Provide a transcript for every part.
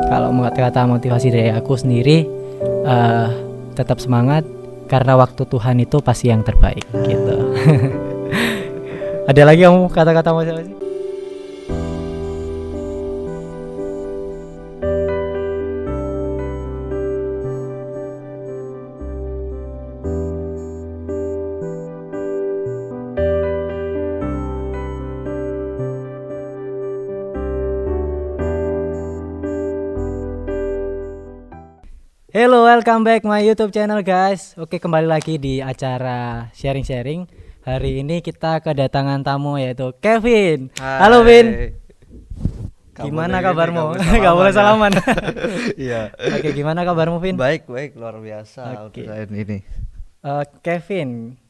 Kalau kata motivasi dari aku sendiri, tetap semangat karena waktu Tuhan itu pasti yang terbaik gitu. Ada lagi kamu kata-kata motivasi? Hello, welcome back my YouTube channel guys. Oke, kembali lagi di acara sharing-sharing. Hari ini kita kedatangan tamu yaitu Kevin. Hai. Halo Vin. Gak Gimana boleh kabarmu? ini, Gak boleh salaman. Iya. Oke, gimana kabarmu Vin? Baik, luar biasa Oke. untuk saat ini. Kevin,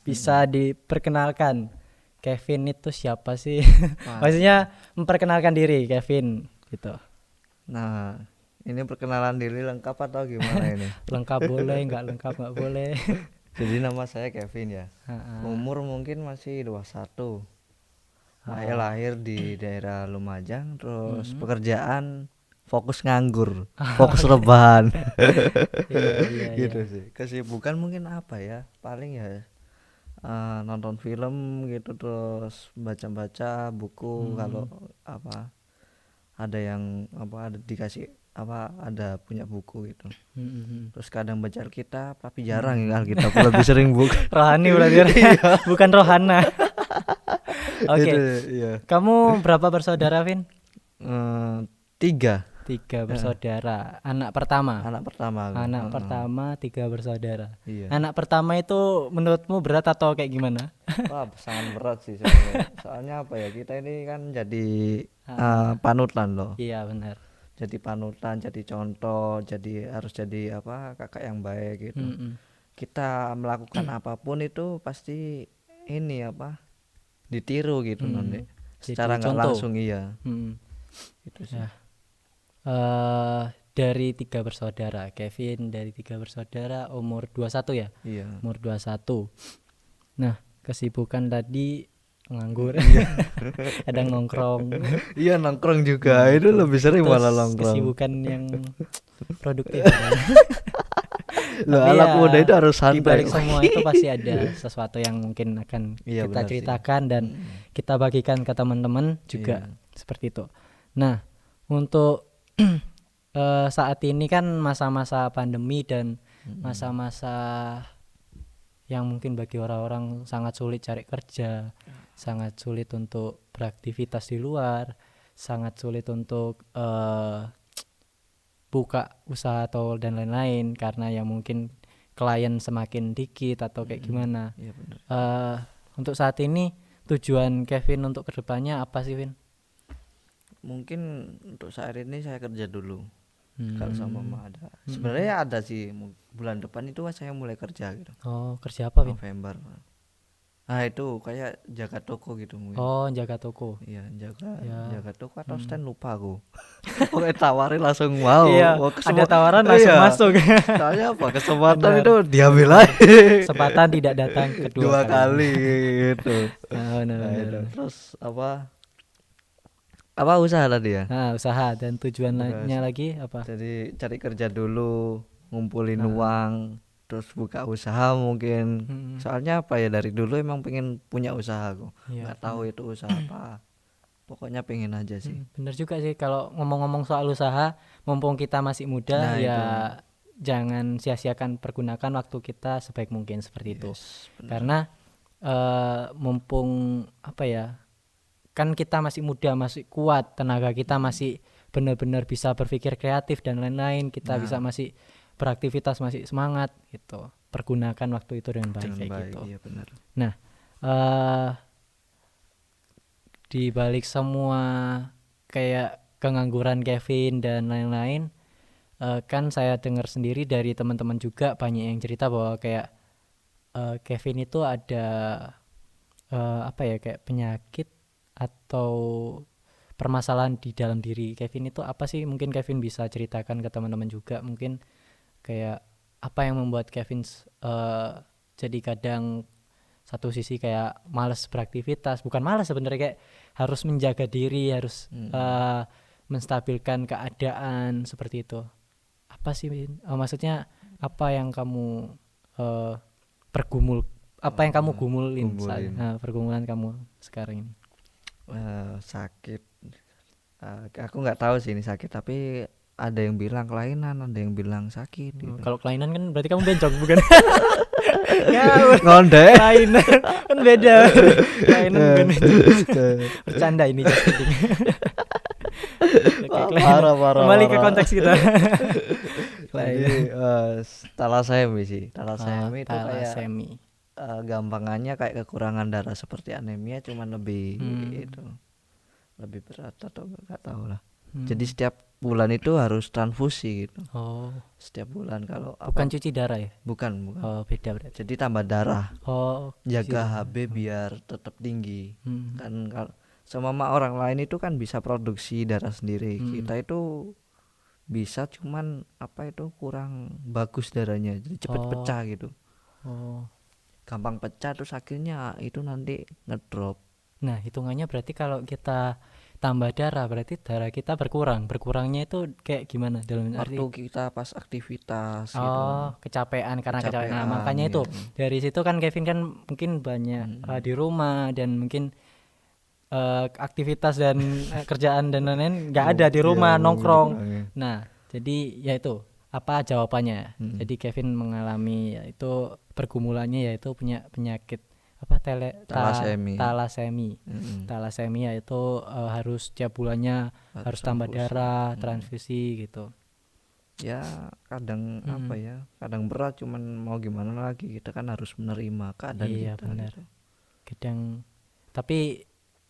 bisa diperkenalkan Kevin itu siapa sih? Maksudnya memperkenalkan diri Kevin gitu. Nah, ini perkenalan diri lengkap atau gimana ini? Lengkap boleh, nggak lengkap nggak boleh. Jadi nama saya Kevin ya. Umur mungkin masih 21. Saya lahir di daerah Lumajang, terus pekerjaan fokus nganggur, fokus rebahan. Iya. Gitu sih. Kesibukan mungkin apa ya? Paling ya nonton film gitu, terus baca-baca buku kalau apa ada yang apa ada dikasih apa ada punya buku gitu. Terus kadang baca Alkitab tapi jarang ya Alkitab, lebih sering buku Rohani berarti. Bukan rohana. Oke. Iya. Kamu berapa bersaudara, Vin? 3 bersaudara. Anak pertama. aku. Pertama 3 bersaudara. Iya. Anak pertama itu menurutmu berat atau kayak gimana? Wah, sangat berat sih sebenarnya. Soalnya apa ya, kita ini kan jadi panutan loh. Iya, benar. Jadi panutan, jadi contoh, jadi harus jadi apa kakak yang baik gitu. Kita melakukan apapun itu pasti ini apa ditiru gitu Nonde. Secara nggak langsung iya. Gitu sih. Ya. Dari 3 bersaudara, Kevin dari 3 bersaudara umur 21 ya? Iya. Umur 21. Nah, kesibukan tadi nganggur. Kadang nongkrong. Iya, nongkrong juga. Itu lebih sering Terus malah nongkrong. kesibukan yang produktif. Loh, anak muda itu harus Di santai. balik semua itu pasti ada sesuatu yang mungkin akan Iya, kita benar ceritakan dan kita bagikan ke teman-teman juga. Seperti itu. Nah, untuk saat ini kan masa-masa pandemi dan masa-masa yang mungkin bagi orang-orang sangat sulit cari kerja, sangat sulit untuk beraktivitas di luar, sangat sulit untuk buka usaha atau dan lain-lain karena ya mungkin klien semakin dikit atau kayak gimana. Iya, benar. Untuk saat ini tujuan Kevin untuk kedepannya apa sih, Vin? Mungkin untuk saat ini saya kerja dulu. Kalau sama mama ada. Sebenarnya ada sih, bulan depan itu saya mulai kerja gitu. Oh, kerja apa, Vin? November. Nah, itu kayak jaga toko gitu mungkin. Oh, jaga toko. Iya, jaga toko atau stand lupa aku. Pokoknya tawarin langsung mau. Iya, ada tawaran langsung masuk. Soalnya apa? Kesempatan itu diambil aja. Kesempatan tidak datang kedua kali gitu. Benar. Terus apa usaha tadi ya? Nah, usaha dan tujuannya lagi apa? Jadi cari kerja dulu, ngumpulin uang, terus buka usaha mungkin. Soalnya apa ya, dari dulu emang pengen punya usaha kok. Nggak tahu itu usaha apa. Pokoknya pengen aja sih. Bener juga sih kalau ngomong-ngomong soal usaha, mumpung kita masih muda jangan sia-siakan, pergunakan waktu kita sebaik mungkin seperti itu. Karena mumpung apa ya, kan kita masih muda, masih kuat, tenaga kita masih benar-benar bisa berpikir kreatif dan lain-lain, kita bisa masih beraktivitas, masih semangat gitu. Pergunakan waktu itu dengan baik gitu. Iya, benar. Nah, di balik semua kayak kengangguran Kevin dan lain-lain, kan saya dengar sendiri dari teman-teman juga banyak yang cerita bahwa kayak Kevin itu ada apa ya, kayak penyakit atau permasalahan di dalam diri Kevin itu apa sih? Mungkin Kevin bisa ceritakan ke teman-teman juga, mungkin kayak apa yang membuat Kevin jadi kadang satu sisi kayak malas beraktivitas, bukan malas sebenarnya, kayak harus menjaga diri, harus menstabilkan keadaan seperti itu. Apa sih maksudnya apa yang kamu eh, pergumul apa yang kamu gumulin Gumulin. pergumulan kamu sekarang ini? Sakit. Aku nggak tahu sih ini sakit, tapi ada yang bilang kelainan, ada yang bilang sakit gitu. Kalau kelainan kan berarti kamu bencong bukan? Ya, Ngondek. kelainan kan beda. Kelainan bukan bencong. Bercanda ini just kidding. Oke, kelainan. Parah. Kembali ke konteks kita. Jadi talasemi sih. Talasemi itu kayak Talasemi. gampangannya kayak kekurangan darah seperti anemia, cuman lebih itu lebih berat atau nggak tahu lah. Jadi setiap bulan itu harus transfusi gitu. Oh, Setiap bulan kalau bukan cuci darah ya? bukan. Oh, beda berarti. Jadi tambah darah, Oh, jaga HB biar tetap tinggi. Kan kalau sama orang lain itu kan bisa produksi darah sendiri. Kita itu bisa, cuman apa itu kurang bagus darahnya, jadi cepet pecah gitu. Oh. Gampang pecah, terus akhirnya itu nanti ngedrop. Nah, hitungannya berarti kalau kita tambah darah berarti darah kita berkurang. Berkurangnya itu kayak gimana dalam arti? Waktu kita pas aktivitas gitu. Oh, kecapean karena kecapean. Nah, makanya itu gitu. dari situ kan Kevin kan mungkin banyak di rumah dan mungkin aktivitas dan kerjaan dan lain-lain nggak ada di rumah, nongkrong. Nah, jadi ya itu apa jawabannya? Jadi Kevin mengalami yaitu pergumulannya yaitu punya penyakit apa talasemi. Talasemi yaitu harus tiap bulannya harus tambah darah, transfusi gitu. Ya kadang apa ya, kadang berat, cuman mau gimana lagi, kita kan harus menerima keadaan Iya, kita benar. gitu. Kadang tapi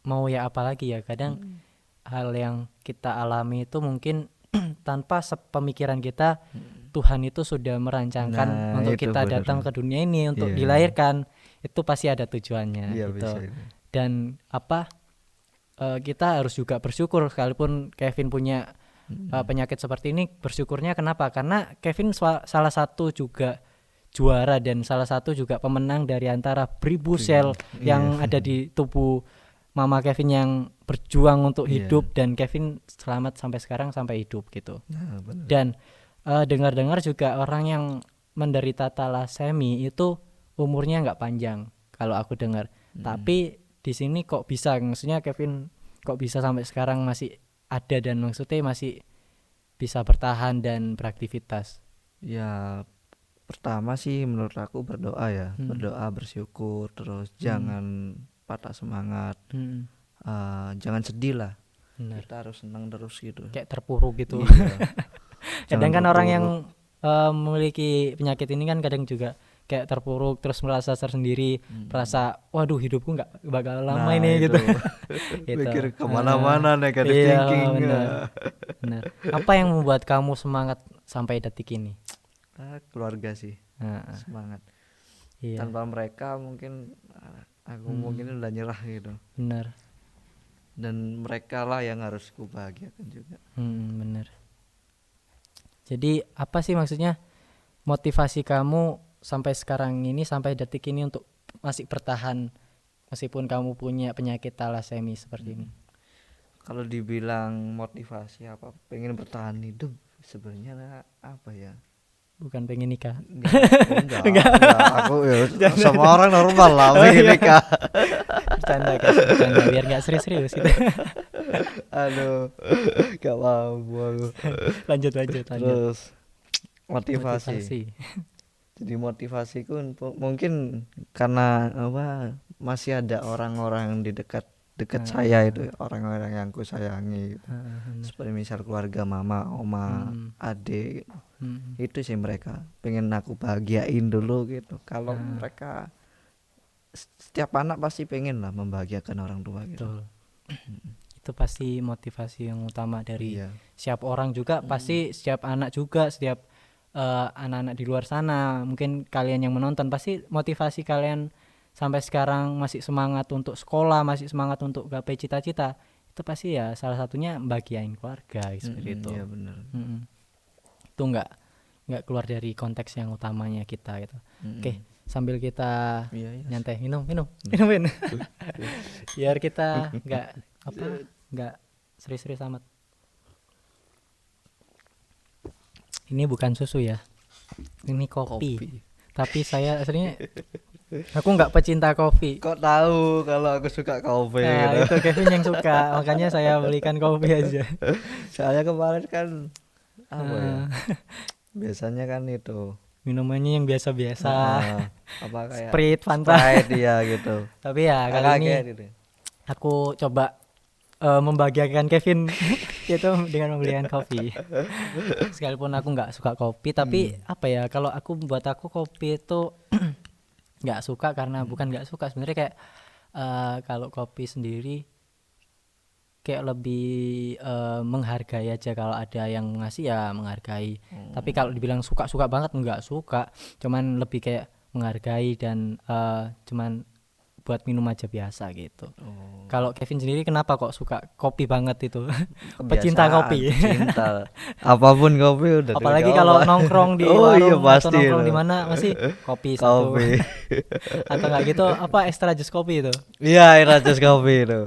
mau ya apa lagi ya, kadang hal yang kita alami itu mungkin tanpa pemikiran kita Tuhan itu sudah merancangkan untuk kita datang ke dunia ini untuk dilahirkan, itu pasti ada tujuannya gitu. Dan apa kita harus juga bersyukur sekalipun Kevin punya penyakit seperti ini. Bersyukurnya kenapa? Karena Kevin salah satu juga juara dan salah satu juga pemenang dari antara beribu sel yang ada di tubuh Mama Kevin yang berjuang untuk hidup, dan Kevin selamat sampai sekarang, sampai hidup gitu. Dan dengar-dengar juga orang yang menderita talasemi itu umurnya nggak panjang kalau aku dengar. Tapi di sini kok bisa, maksudnya Kevin kok bisa sampai sekarang masih ada dan maksudnya masih bisa bertahan dan beraktivitas. Ya pertama sih menurut aku berdoa ya, berdoa, bersyukur, terus jangan patah semangat, jangan sedih lah. Benar. Kita harus senang terus gitu, kayak terpuruk gitu. Kadang kan orang yang memiliki penyakit ini kan kadang juga kayak terpuruk, terus merasa tersendiri, merasa waduh hidupku nggak bakal lama ini gitu. Mikir kemana-mana, negatif thinking. Benar. Apa yang membuat kamu semangat sampai detik ini? Keluarga sih, semangat. Tanpa mereka mungkin aku mungkin udah nyerah gitu. Benar. Dan mereka lah yang harus kubahagiakan juga. Benar. Jadi apa sih maksudnya motivasi kamu sampai sekarang ini, sampai detik ini untuk masih bertahan meskipun kamu punya penyakit talasemi seperti ini? Kalau dibilang motivasi apa, pengen bertahan hidup sebenarnya apa ya? Bukan pengen nikah. Enggak. Aku ya sama orang normal lah pengen nikah. Bercanda biar nggak serius-serius gitu. Aduh, gak mau. Lanjut. Terus motivasi. Jadi motivasiku mungkin karena apa, masih ada orang-orang di dekat saya itu, orang-orang yang ku sayangi gitu. Seperti misal keluarga mama, oma, adik gitu. Itu sih, mereka pengen aku bahagiain dulu gitu. Kalau mereka, setiap anak pasti pengen lah membahagiakan orang tua gitu. Betul. Itu pasti motivasi yang utama dari setiap orang juga, pasti setiap anak juga, setiap anak-anak di luar sana, mungkin kalian yang menonton, pasti motivasi kalian sampai sekarang masih semangat untuk sekolah, masih semangat untuk gapai cita-cita, itu pasti ya salah satunya bahagiain keluarga seperti itu. Iya benar. Itu nggak keluar dari konteks yang utamanya kita gitu. Oke, sambil kita nyantai minum biar kita nggak serius-serius amat. Ini bukan susu ya, ini kopi. Kopi. Tapi saya aslinya aku nggak pecinta kopi. Kok tahu kalau aku suka kopi Nah, gitu. itu Kevin yang suka, makanya saya belikan kopi aja. Soalnya kemarin kan apa ya? Nah, Biasanya kan itu minumannya yang biasa-biasa, apa kayak Sprite, Fanta. Sprite ya gitu. Tapi ya kali ini Kaget gitu. aku coba membahagiakan Kevin itu dengan membelikan kopi. Sekalipun aku nggak suka kopi, tapi apa ya, kalau buat aku kopi itu nggak suka karena bukan nggak suka sebenarnya, kayak kalau kopi sendiri kayak lebih menghargai aja, kalau ada yang ngasih ya menghargai. Tapi kalau dibilang suka banget nggak suka, cuman lebih kayak menghargai dan cuman buat minum aja biasa gitu. Kalau Kevin sendiri kenapa kok suka kopi banget itu? Pecinta kopi. Pecinta. Apapun kopi udah Apalagi dicoba. kalau nongkrong di Oh iya, warung atau pasti nongkrong itu. di mana masih kopi satu. Kopi. Atau enggak gitu apa extra jus kopi itu? Iya, Rajas kopi itu.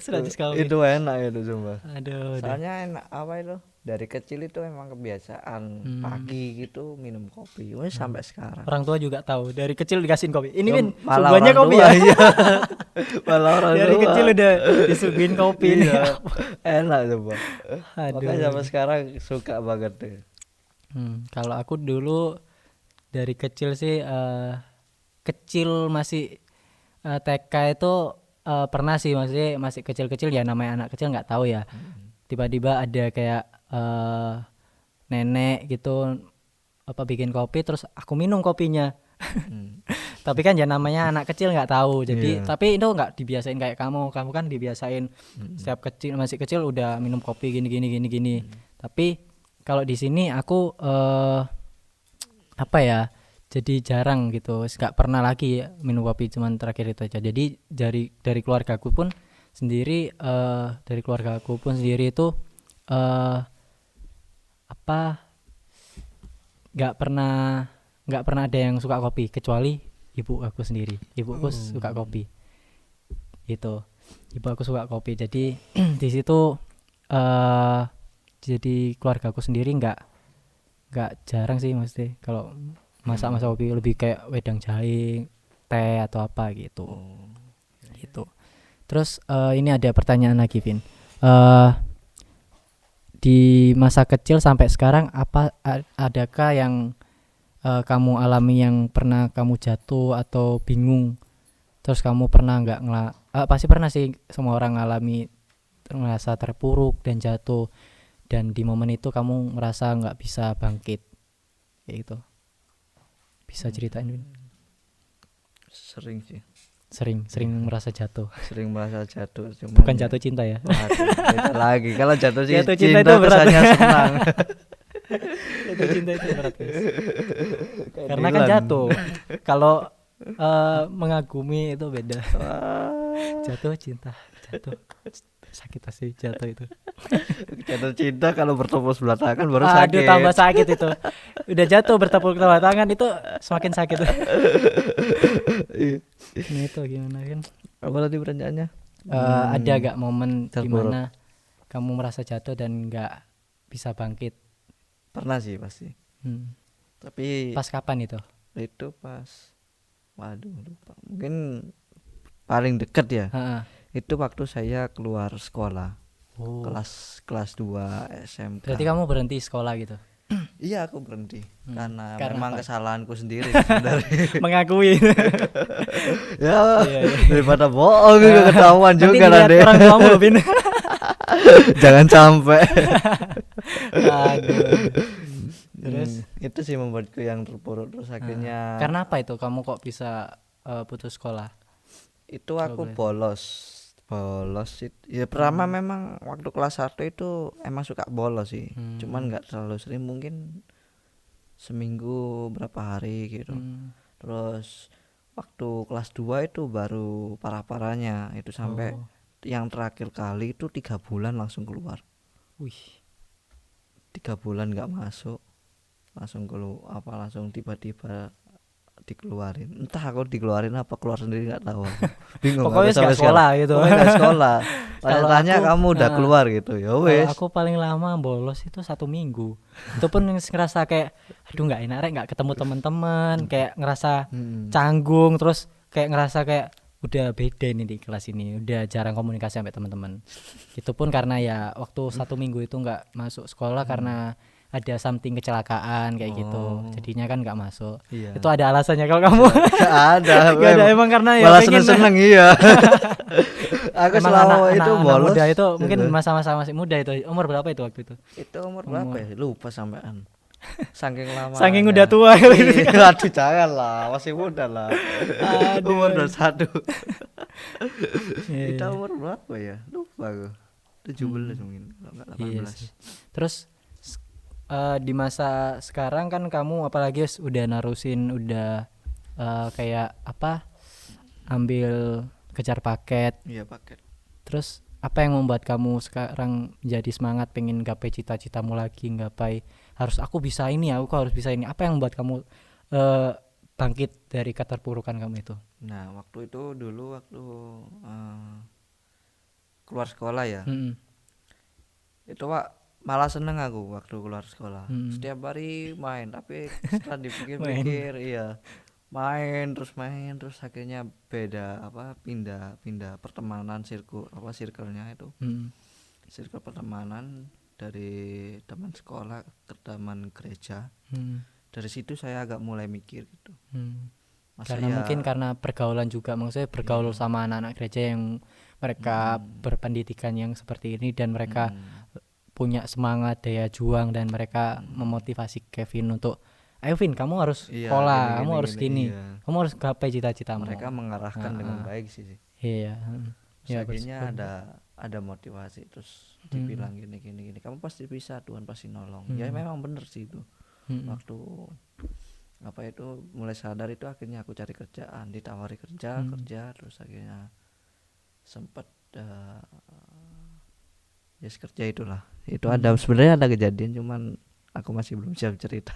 Extra jus kopi. Itu enak itu cuma. Aduh. Soalnya enak apa itu? Dari kecil itu emang kebiasaan pagi gitu minum kopi. Wes sampai sekarang. Orang tua juga tahu, dari kecil dikasihin kopi. Ini Win, Malah suguhannya orang kopi tua, ya. iya. Malah orang Dari tua. kecil udah disuguhin kopi nih. Iya. Enak coba. Aduh. Makanya sampai sekarang suka banget deh. Kalau aku dulu dari kecil sih kecil masih TK itu pernah sih, maksudnya masih kecil-kecil ya, namanya anak kecil nggak tahu ya. Tiba-tiba ada kayak nenek gitu apa bikin kopi, terus aku minum kopinya. Tapi kan ya namanya anak kecil nggak tahu, jadi tapi itu nggak dibiasain kayak kamu kan dibiasain setiap kecil, masih kecil udah minum kopi gini. Tapi kalau di sini aku apa ya, jadi jarang gitu, nggak pernah lagi minum kopi, cuman terakhir itu aja. Jadi dari keluargaku pun sendiri itu apa, nggak pernah ada yang suka kopi kecuali ibu aku sendiri. Ibuku suka kopi itu, ibu aku suka kopi. Jadi di situ jadi keluargaku sendiri nggak jarang sih, mesti kalau masak kopi lebih kayak wedang jahe, teh atau apa gitu. Gitu. Terus ini ada pertanyaan lagi, Vin. Di masa kecil sampai sekarang adakah yang kamu alami yang pernah kamu jatuh atau bingung, terus kamu pernah nggak pasti pernah sih, semua orang ngalami merasa terpuruk dan jatuh, dan di momen itu kamu merasa nggak bisa bangkit kayak gitu, bisa ceritain, Win? Sering sih. Sering merasa jatuh. Sering merasa jatuh, cuman Bukan ya, jatuh cinta ya. waduh, beda lagi. Kalau jatuh Jatuh cinta, cinta itu berat. kesannya senang. Jatuh cinta itu berat, guys. Karena kan jatuh. Kalau mengagumi itu beda. Jatuh cinta, sakit pasti jatuh itu. Jatuh cinta kalau bertepuk sebelah tangan baru Aduh, sakit. tambah sakit itu. Udah jatuh bertepuk sebelah tangan itu semakin sakit. Nah, itu gimana kan? Apa tadi pertanyaannya? Ada gak momen Terpuruk. dimana kamu merasa jatuh dan gak bisa bangkit? Pernah sih pasti. Tapi Pas kapan itu? itu pas, waduh lupa. Mungkin paling deket ya. Itu waktu saya keluar sekolah. Oh. Kelas 2 SMK. Berarti kamu berhenti sekolah gitu? Iya, aku berhenti karena Karena memang apa? kesalahanku sendiri sebenarnya. Mengakui. Ya, Iya. daripada bohong ketahuan Nanti juga dilihat nanti. orang tuamu loh, Bin. Jangan sampai. Aduh. Terus itu sih membuatku yang terpuruk, terus akhirnya karena apa itu kamu kok bisa putus sekolah? itu aku bolos ya. Pertama memang waktu kelas 1 itu emang suka bolos sih, cuman nggak terlalu sering, mungkin seminggu berapa hari gitu. Terus waktu kelas 2 itu baru parah-parahnya itu, sampai yang terakhir kali itu 3 bulan langsung keluar. 3 bulan nggak masuk, langsung keluar, langsung tiba-tiba dikeluarin. Entah aku dikeluarin apa keluar sendiri nggak tahu. Aku. Bingung Pokoknya aku sampai nggak sekolah sekarang. gitu. Pokoknya nggak sekolah. Kalau Tanya-tanya aku, kamu udah heeh, keluar gitu. Ya kalau wes. aku paling lama bolos itu 1 minggu. Itu pun ngerasa kayak, aduh nggak enak, rek, nggak ketemu teman-teman, kayak ngerasa Hmm. canggung, terus kayak ngerasa kayak udah beda ini di kelas ini, udah jarang komunikasi sampai teman-teman. Itu pun karena ya waktu 1 minggu itu nggak masuk sekolah karena ada something kecelakaan kayak gitu, Oh, jadinya kan nggak masuk. iya. Itu ada alasannya kalau kamu. Gak ada. Gak ada, emang karena ya Malah pengen. seneng-seneng iya. Aku Emang selama itu anak bolos. muda itu mungkin Gitu. masa-masa masih muda itu. Umur berapa itu waktu itu? Itu umur berapa Umur ya? Lupa sampean. Saking saking lamanya. udah tua gitu. Iya, aduh jangan lah, masih muda lah. Umur Aduh. 21. Iya, Kita iya. umur berapa ya? Lupa aku. 17 mungkin, kalau enggak Iya 18. sih. Terus di masa sekarang kan kamu apalagi udah narusin, udah kayak apa, ambil kejar paket. Iya, paket. Terus apa yang membuat kamu sekarang jadi semangat pengen gapai cita-citamu lagi, gapai harus aku bisa ini, aku harus bisa ini. Apa yang membuat kamu eh, bangkit dari keterpurukan kamu itu? Nah, waktu itu dulu waktu keluar sekolah ya. Mm-mm. Itu Pak malah seneng aku waktu keluar sekolah. Mm-mm. Setiap hari main, tapi setelah Main. dipikir-pikir iya. Main terus akhirnya beda apa pindah pertemanan circle-nya itu. Mm-mm. Circle pertemanan dari teman sekolah ke teman gereja. Mm-mm. Dari situ saya agak mulai mikir gitu. Mm. Masa Karena ya mungkin karena pergaulan juga, maksudnya bergaul sama anak-anak gereja yang mereka berpendidikan yang seperti ini, dan mereka punya semangat daya juang, dan mereka memotivasi Kevin untuk, ayo Vin, kamu harus iya sekolah, kamu harus gini, iya. kamu harus gapai cita-citamu. Mereka mengarahkan dengan baik sih. Iya. Terus Ya, akhirnya ada motivasi terus dibilang gini kamu pasti bisa, Tuhan pasti nolong. Ya memang bener sih itu. Waktu apa itu mulai sadar itu akhirnya aku cari kerjaan, ditawari kerja terus akhirnya sempat kerja itulah. Itu ada sebenarnya ada kejadian, cuman aku masih belum siap cerita.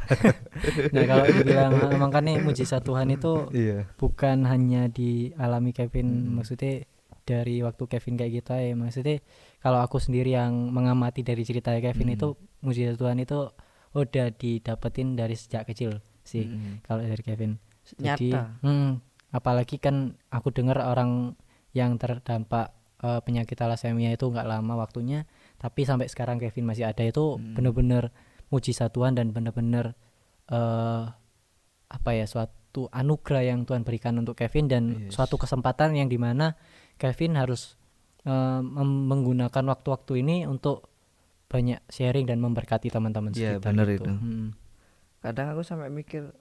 Nah, kalau dibilang emang kan nih mujizat Tuhan itu Iya. bukan hanya dialami Kevin, maksudnya dari waktu Kevin kayak gitu ya, maksudnya kalau aku sendiri yang mengamati dari cerita Kevin itu, mujizat Tuhan itu udah didapetin dari sejak kecil sih. Kalau dari Kevin jadi Nyata. apalagi kan aku dengar orang yang terdampak penyakit thalassemia itu nggak lama waktunya, tapi sampai sekarang Kevin masih ada. Itu bener-bener mujizat Tuhan, dan bener-bener apa ya, suatu anugerah yang Tuhan berikan untuk Kevin, dan suatu kesempatan yang dimana Kevin harus menggunakan waktu-waktu ini untuk banyak sharing dan memberkati teman-teman Iya, sekitar bener gitu. itu. Kadang aku sampai mikir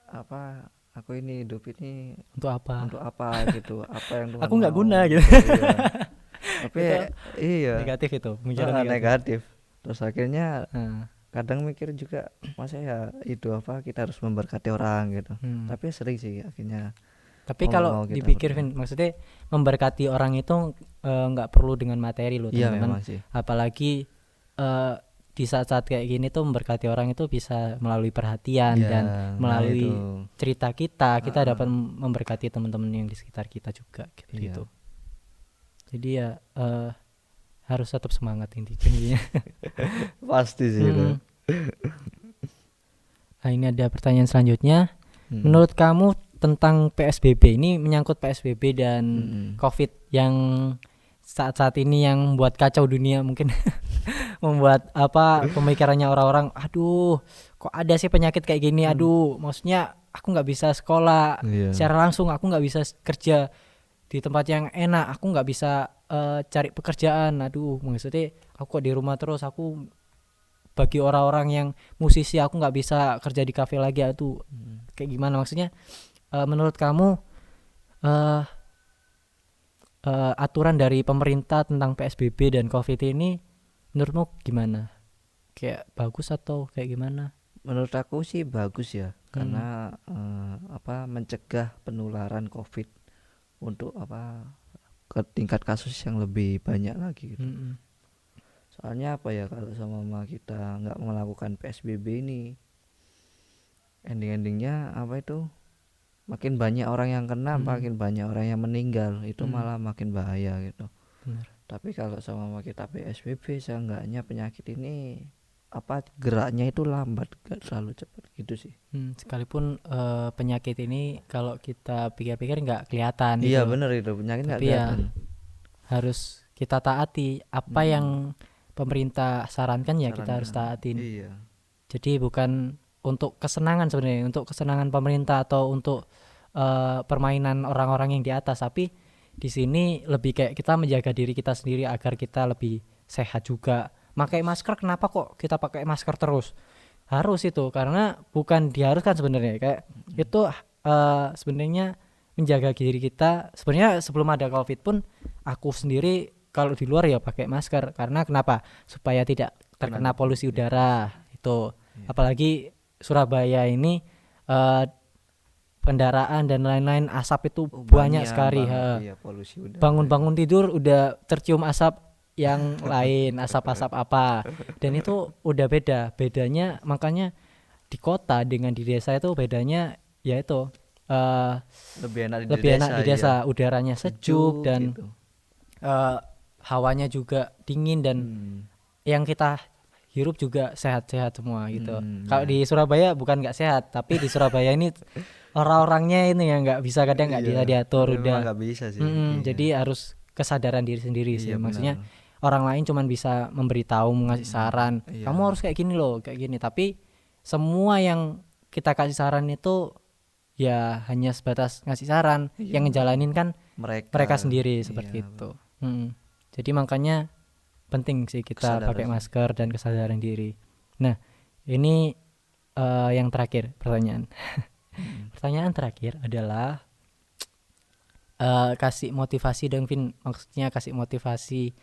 apa aku ini hidup ini Untuk apa? untuk apa gitu, apa yang Tuhan Aku nggak mau guna gitu. iya. Tapi Itu iya negatif, itu pemikiran negatif. negatif. Terus akhirnya Nah, kadang mikir juga masa ya itu apa kita harus memberkati orang gitu. Tapi sering sih akhirnya tapi mau kalau kita dipikir, berdoa. Vin, maksudnya memberkati orang itu nggak perlu dengan materi loh, Iya teman-teman. memang sih. Apalagi di saat-saat kayak gini tuh memberkati orang itu bisa melalui perhatian Iya, dan nah melalui itu. cerita kita dapat memberkati teman-teman yang di sekitar kita juga gitu. Iya. Gitu. Jadi ya harus tetap semangat intinya. Pasti sih itu. Nah, ini ada pertanyaan selanjutnya. Menurut kamu tentang PSBB, ini menyangkut PSBB dan COVID yang saat-saat ini yang membuat kacau dunia mungkin. Membuat apa pemikirannya orang-orang, aduh kok ada sih penyakit kayak gini, aduh maksudnya aku nggak bisa sekolah secara langsung, aku nggak bisa kerja di tempat yang enak, aku nggak bisa cari pekerjaan, aduh maksudnya aku kok di rumah terus, aku bagi orang-orang yang musisi aku nggak bisa kerja di kafe lagi, aduh kayak gimana maksudnya. Menurut kamu aturan dari pemerintah tentang PSBB dan COVID ini menurutmu gimana? Kayak bagus atau kayak gimana? Menurut aku sih bagus ya, karena apa mencegah penularan COVID untuk apa ke tingkat kasus yang lebih banyak lagi gitu. Soalnya apa ya, kalau sama kita nggak melakukan PSBB ini ending-endingnya apa itu makin banyak orang yang kena, makin banyak orang yang meninggal, itu malah makin bahaya gitu. Benar. Tapi kalau sama kita PSBB, seenggaknya penyakit ini apa geraknya itu lambat, gak selalu cepat gitu sih. Sekalipun penyakit ini kalau kita pikir-pikir nggak kelihatan Iya gitu, bener itu penyakit nggak tapi ya kelihatan. harus kita taati apa yang pemerintah sarankan ya kita harus Sarankan. taatin. Iya. Jadi bukan untuk kesenangan sebenarnya, untuk kesenangan pemerintah atau untuk permainan orang-orang yang di atas, tapi di sini lebih kayak kita menjaga diri kita sendiri agar kita lebih sehat juga. Pakai masker, kenapa kok kita pakai masker terus? Harus itu karena bukan diharuskan sebenarnya, kayak itu sebenarnya menjaga diri kita. Sebenarnya sebelum ada Covid pun aku sendiri kalau di luar ya pakai masker, karena kenapa? Supaya tidak terkena polusi udara itu. Apalagi Surabaya ini kendaraan dan lain-lain, asap itu banyak sekali. Iya, polusi udara. Bangun-bangun tidur udah tercium asap yang lain, asap-asap apa, dan itu udah bedanya. Makanya di kota dengan di desa itu bedanya yaitu lebih enak di desa, udaranya sejuk dan gitu. hawanya juga dingin dan yang kita hirup juga sehat-sehat semua gitu. Kalau di Surabaya bukan nggak sehat, tapi di Surabaya ini orang-orangnya ini yang nggak bisa, kadang nggak bisa diatur, udah nggak bisa sih. Jadi harus kesadaran diri sendiri sih. Maksudnya benar. orang lain cuman bisa memberitahu, ngasih saran, kamu harus kayak gini loh, kayak gini, tapi semua yang kita kasih saran itu ya hanya sebatas ngasih saran, yang ngejalanin kan mereka sendiri seperti itu. Jadi makanya penting sih kita pakai masker dan kesadaran diri. Nah ini yang terakhir pertanyaan. Pertanyaan terakhir adalah kasih motivasi dong Vin, maksudnya kasih motivasi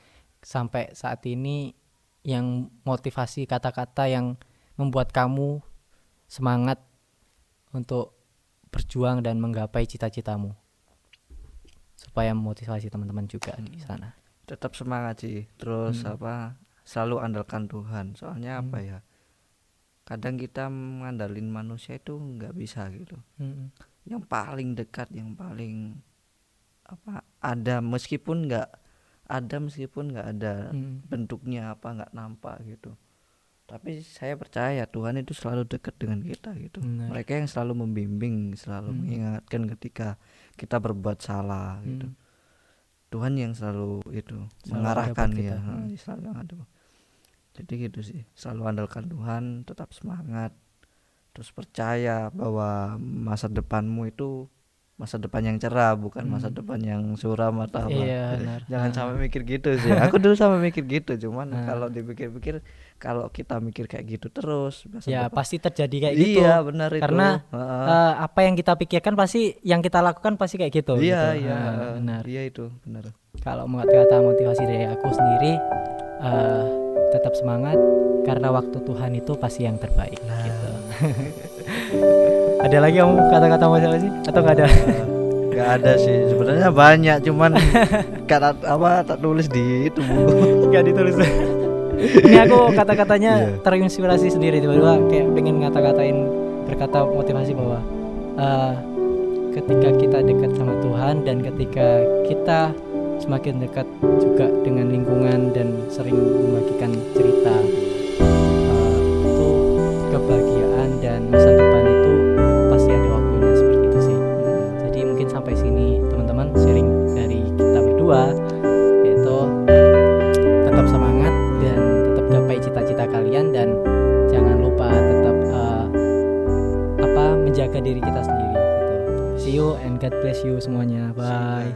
sampai saat ini, yang motivasi kata-kata yang membuat kamu semangat untuk berjuang dan menggapai cita-citamu, supaya memotivasi teman-teman juga di sana. Tetap semangat sih, terus selalu andalkan Tuhan, soalnya apa ya, kadang kita mengandalin manusia itu nggak bisa gitu. Yang paling dekat, yang paling ada meskipun nggak ada bentuknya nggak nampak gitu, tapi saya percaya Tuhan itu selalu dekat dengan kita gitu. Mereka yang selalu membimbing, selalu mengingatkan ketika kita berbuat salah gitu. Tuhan yang selalu itu mengarahkan ya, selalu ada. Jadi gitu sih, selalu andalkan Tuhan, tetap semangat, terus percaya bahwa masa depanmu itu masa depan yang cerah, bukan masa depan yang suram atau apa. Iya, Jangan sampai mikir gitu sih. Aku dulu sampai mikir gitu, cuman kalau dipikir-pikir, kalau kita mikir kayak gitu terus ya depan, pasti terjadi kayak gitu. Iya benar itu. Karena apa yang kita pikirkan pasti yang kita lakukan pasti kayak gitu. Iya gitu. iya Benar. Iya itu benar. Kalau kata motivasi dari aku sendiri, tetap semangat karena waktu Tuhan itu pasti yang terbaik. Gitu. Ada lagi kamu kata-kata motivasi atau nggak ada? Nggak ada sih, sebenarnya banyak, cuman tak tulis di itu buku. Nggak ditulis. Ini aku kata-katanya terinspirasi sendiri, tiba-tiba kayak pengen berkata motivasi bahwa ketika kita dekat sama Tuhan dan ketika kita semakin dekat juga dengan lingkungan dan sering membagikan cerita, itu kebahagiaan dan masa depan itu pasti ada waktunya, seperti itu sih. Jadi mungkin sampai sini teman-teman sharing dari kita berdua, yaitu tetap semangat dan tetap gapai cita-cita kalian, dan jangan lupa tetap menjaga diri kita sendiri gitu. See you and God bless you semuanya. Bye.